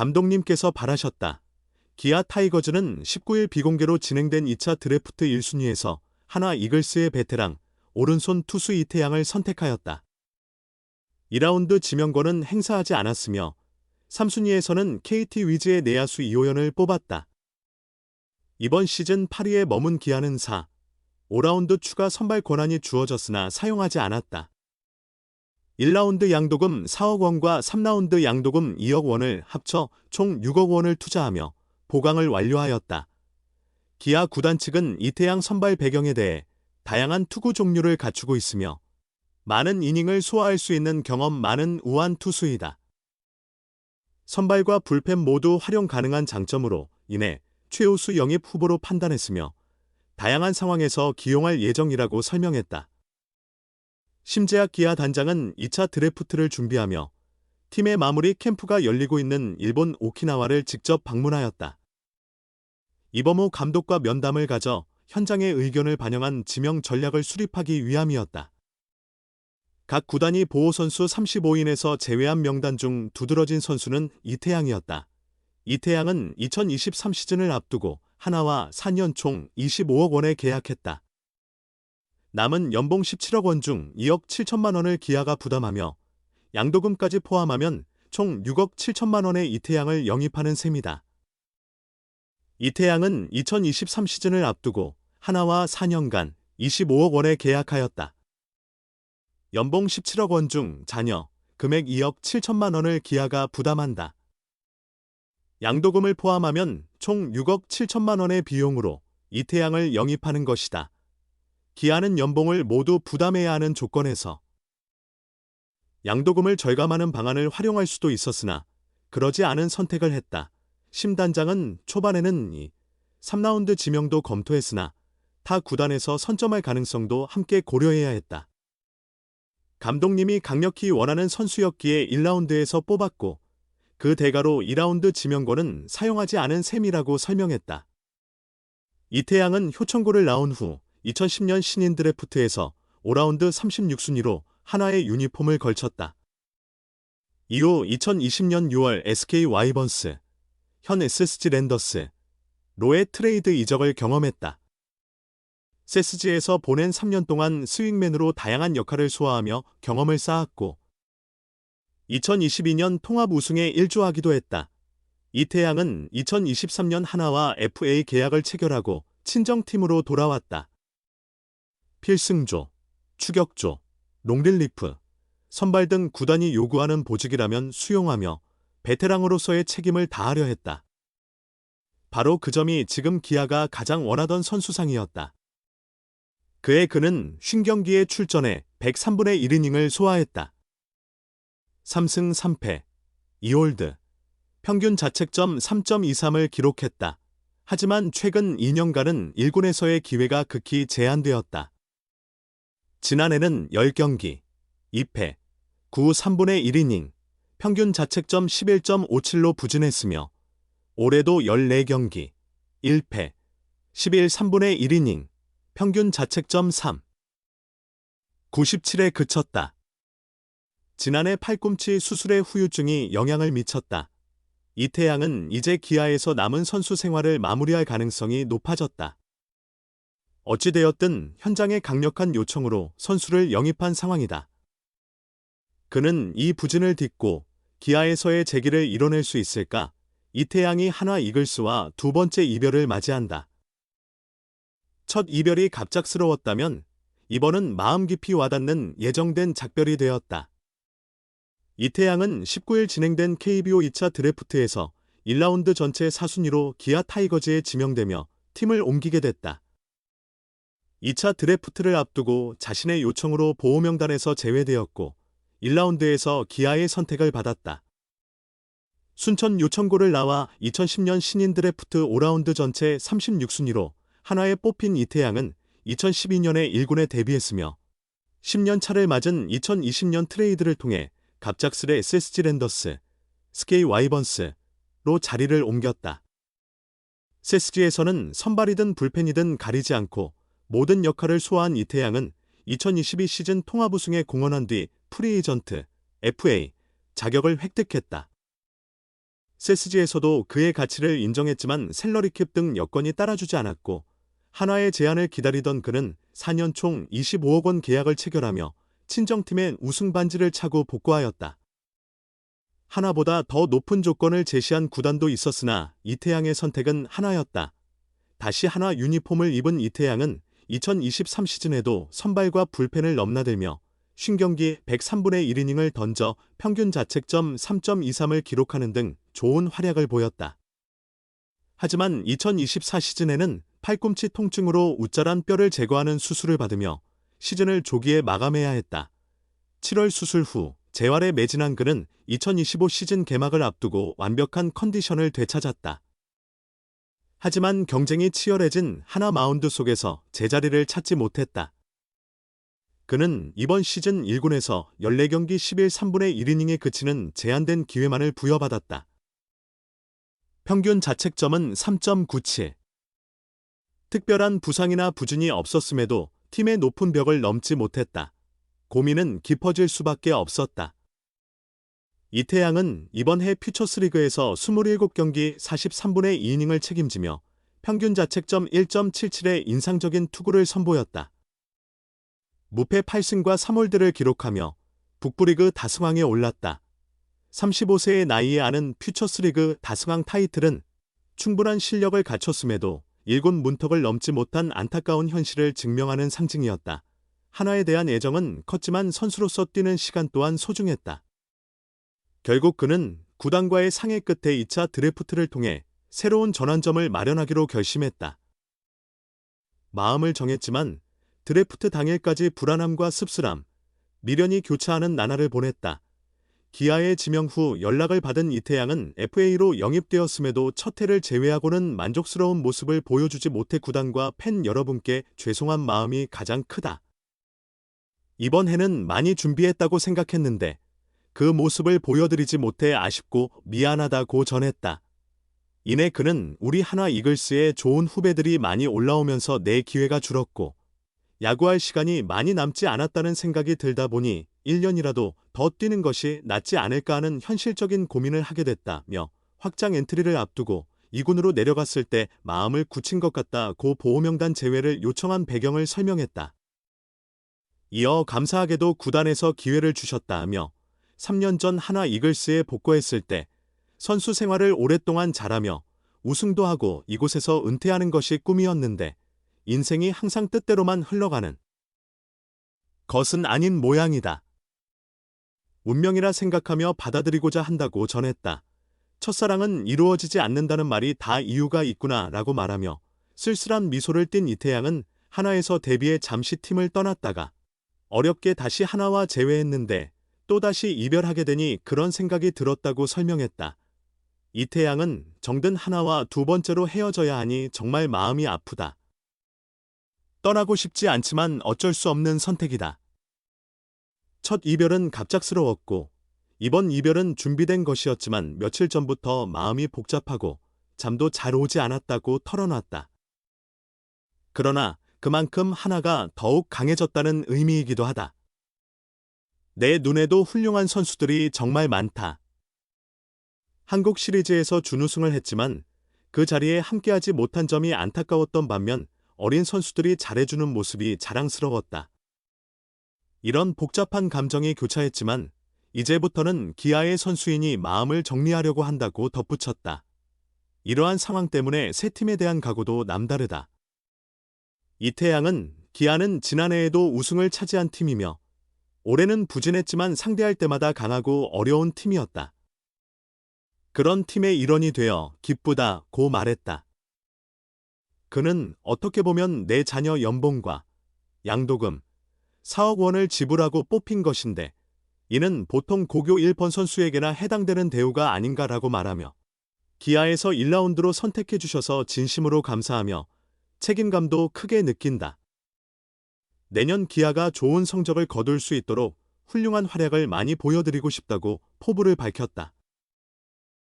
감독님께서 바라셨다. 기아 타이거즈는 19일 비공개로 진행된 2차 드래프트 1순위에서 한화 이글스의 베테랑 오른손 투수 이태양을 선택하였다. 2라운드 지명권은 행사하지 않았으며 3순위에서는 KT 위즈의 내야수 이호연을 뽑았다. 이번 시즌 8위에 머문 기아는 4, 5라운드 추가 선발 권한이 주어졌으나 사용하지 않았다. 1라운드 양도금 4억 원과 3라운드 양도금 2억 원을 합쳐 총 6억 원을 투자하며 보강을 완료하였다. 기아 구단 측은 이태양 선발 배경에 대해 다양한 투구 종류를 갖추고 있으며 많은 이닝을 소화할 수 있는 경험 많은 우완 투수이다. 선발과 불펜 모두 활용 가능한 장점으로 인해 최우수 영입 후보로 판단했으며 다양한 상황에서 기용할 예정이라고 설명했다. 심재학 기아 단장은 2차 드래프트를 준비하며 팀의 마무리 캠프가 열리고 있는 일본 오키나와를 직접 방문하였다. 이범호 감독과 면담을 가져 현장의 의견을 반영한 지명 전략을 수립하기 위함이었다. 각 구단이 보호선수 35인에서 제외한 명단 중 두드러진 선수는 이태양이었다. 이태양은 2023 시즌을 앞두고 한화와 4년 총 25억 원에 계약했다. 남은 연봉 17억 원 중 2억 7천만 원을 기아가 부담하며 양도금까지 포함하면 총 6억 7천만 원의 이태양을 영입하는 셈이다. 이태양은 2023 시즌을 앞두고 한화와 4년간 25억 원에 계약하였다. 연봉 17억 원 중 잔여, 금액 2억 7천만 원을 기아가 부담한다. 양도금을 포함하면 총 6억 7천만 원의 비용으로 이태양을 영입하는 것이다. 기아는 연봉을 모두 부담해야 하는 조건에서 양도금을 절감하는 방안을 활용할 수도 있었으나 그러지 않은 선택을 했다. 심 단장은 초반에는 2, 3라운드 지명도 검토했으나 타 구단에서 선점할 가능성도 함께 고려해야 했다. 감독님이 강력히 원하는 선수였기에 1라운드에서 뽑았고 그 대가로 2라운드 지명권은 사용하지 않은 셈이라고 설명했다. 이태양은 효청고를 나온 후 2010년 신인 드래프트에서 5라운드 36순위로 한화의 유니폼을 걸쳤다. 이후 2020년 6월 SK 와이번스, 현 SSG 랜더스, 로의 트레이드 이적을 경험했다. 세스지에서 보낸 3년 동안 스윙맨으로 다양한 역할을 소화하며 경험을 쌓았고 2022년 통합 우승에 일조하기도 했다. 이태양은 2023년 한화와 FA 계약을 체결하고 친정팀으로 돌아왔다. 필승조, 추격조, 롱릴리프, 선발 등 구단이 요구하는 보직이라면 수용하며 베테랑으로서의 책임을 다하려 했다. 바로 그 점이 지금 기아가 가장 원하던 선수상이었다. 그는 50경기에 출전해 103분의 1이닝을 소화했다. 3승 3패, 2홀드, 평균 자책점 3.23을 기록했다. 하지만 최근 2년간은 1군에서의 기회가 극히 제한되었다. 지난해는 10경기, 2패, 9 3분의 1이닝, 평균 자책점 11.57로 부진했으며 올해도 14경기, 1패, 11 3분의 1이닝, 평균 자책점 3, 97에 그쳤다. 지난해 팔꿈치 수술의 후유증이 영향을 미쳤다. 이태양은 이제 기아에서 남은 선수 생활을 마무리할 가능성이 높아졌다. 어찌되었든 현장의 강력한 요청으로 선수를 영입한 상황이다. 그는 이 부진을 딛고 기아에서의 재기를 이뤄낼 수 있을까? 이태양이 한화 이글스와 두 번째 이별을 맞이한다. 첫 이별이 갑작스러웠다면 이번은 마음 깊이 와닿는 예정된 작별이 되었다. 이태양은 19일 진행된 KBO 2차 드래프트에서 1라운드 전체 4순위로 기아 타이거즈에 지명되며 팀을 옮기게 됐다. 2차 드래프트를 앞두고 자신의 요청으로 보호명단에서 제외되었고 1라운드에서 기아의 선택을 받았다. 순천 요청고를 나와 2010년 신인 드래프트 5라운드 전체 36순위로 한화에 뽑힌 이태양은 2012년에 1군에 데뷔했으며 10년 차를 맞은 2020년 트레이드를 통해 갑작스레 SSG 랜더스, SK 와이번스로 자리를 옮겼다. SSG에서는 선발이든 불펜이든 가리지 않고 모든 역할을 소화한 이태양은 2022 시즌 통합 우승에 공헌한 뒤 프리에이전트, FA 자격을 획득했다. 세스지에서도 그의 가치를 인정했지만 셀러리캡 등 여건이 따라주지 않았고 한화의 제안을 기다리던 그는 4년 총 25억 원 계약을 체결하며 친정팀의 우승 반지를 차고 복구하였다. 한화보다 더 높은 조건을 제시한 구단도 있었으나 이태양의 선택은 한화였다. 다시 한화 유니폼을 입은 이태양은 2023 시즌에도 선발과 불펜을 넘나들며 50경기 103분의 1이닝을 던져 평균 자책점 3.23을 기록하는 등 좋은 활약을 보였다. 하지만 2024 시즌에는 팔꿈치 통증으로 웃자란 뼈를 제거하는 수술을 받으며 시즌을 조기에 마감해야 했다. 7월 수술 후 재활에 매진한 그는 2025 시즌 개막을 앞두고 완벽한 컨디션을 되찾았다. 하지만 경쟁이 치열해진 한화 마운드 속에서 제자리를 찾지 못했다. 그는 이번 시즌 1군에서 14경기 11 3분의 1이닝에 그치는 제한된 기회만을 부여받았다. 평균 자책점은 3.97. 특별한 부상이나 부진이 없었음에도 팀의 높은 벽을 넘지 못했다. 고민은 깊어질 수밖에 없었다. 이태양은 이번 해 퓨처스리그에서 27경기 43분의 2이닝을 책임지며 평균 자책점 1.77의 인상적인 투구를 선보였다. 무패 8승과 3홀드를 기록하며 북부리그 다승왕에 올랐다. 35세의 나이에 아는 퓨처스리그 다승왕 타이틀은 충분한 실력을 갖췄음에도 1군 문턱을 넘지 못한 안타까운 현실을 증명하는 상징이었다. 한화에 대한 애정은 컸지만 선수로서 뛰는 시간 또한 소중했다. 결국 그는 구단과의 상의 끝에 2차 드래프트를 통해 새로운 전환점을 마련하기로 결심했다. 마음을 정했지만 드래프트 당일까지 불안함과 씁쓸함, 미련이 교차하는 나날을 보냈다. 기아의 지명 후 연락을 받은 이태양은 FA로 영입되었음에도 첫 해를 제외하고는 만족스러운 모습을 보여주지 못해 구단과 팬 여러분께 죄송한 마음이 가장 크다. 이번 해는 많이 준비했다고 생각했는데 그 모습을 보여드리지 못해 아쉽고 미안하다고 전했다. 이내 그는 우리 한화 이글스에 좋은 후배들이 많이 올라오면서 내 기회가 줄었고 야구할 시간이 많이 남지 않았다는 생각이 들다 보니 1년이라도 더 뛰는 것이 낫지 않을까 하는 현실적인 고민을 하게 됐다며 확장 엔트리를 앞두고 2군으로 내려갔을 때 마음을 굳힌 것 같다고 보호명단 제외를 요청한 배경을 설명했다. 이어 감사하게도 구단에서 기회를 주셨다며 3년 전 한화 이글스에 복귀했을 때 선수 생활을 오랫동안 잘하며 우승도 하고 이곳에서 은퇴하는 것이 꿈이었는데 인생이 항상 뜻대로만 흘러가는 것은 아닌 모양이다. 운명이라 생각하며 받아들이고자 한다고 전했다. 첫사랑은 이루어지지 않는다는 말이 다 이유가 있구나 라고 말하며 쓸쓸한 미소를 띤 이태양은 한화에서 데뷔해 잠시 팀을 떠났다가 어렵게 다시 한화와 재회했는데 또다시 이별하게 되니 그런 생각이 들었다고 설명했다. 이태양은 정든 한화와 두 번째로 헤어져야 하니 정말 마음이 아프다. 떠나고 싶지 않지만 어쩔 수 없는 선택이다. 첫 이별은 갑작스러웠고 이번 이별은 준비된 것이었지만 며칠 전부터 마음이 복잡하고 잠도 잘 오지 않았다고 털어놨다. 그러나 그만큼 한화가 더욱 강해졌다는 의미이기도 하다. 내 눈에도 훌륭한 선수들이 정말 많다. 한국 시리즈에서 준우승을 했지만 그 자리에 함께하지 못한 점이 안타까웠던 반면 어린 선수들이 잘해주는 모습이 자랑스러웠다. 이런 복잡한 감정이 교차했지만 이제부터는 기아의 선수이니 마음을 정리하려고 한다고 덧붙였다. 이러한 상황 때문에 새 팀에 대한 각오도 남다르다. 이태양은 기아는 지난해에도 우승을 차지한 팀이며 올해는 부진했지만 상대할 때마다 강하고 어려운 팀이었다. 그런 팀의 일원이 되어 기쁘다고 말했다. 그는 어떻게 보면 내 자녀 연봉과 양도금 4억 원을 지불하고 뽑힌 것인데 이는 보통 고교 1번 선수에게나 해당되는 대우가 아닌가라고 말하며 기아에서 1라운드로 선택해 주셔서 진심으로 감사하며 책임감도 크게 느낀다. 내년 기아가 좋은 성적을 거둘 수 있도록 훌륭한 활약을 많이 보여드리고 싶다고 포부를 밝혔다.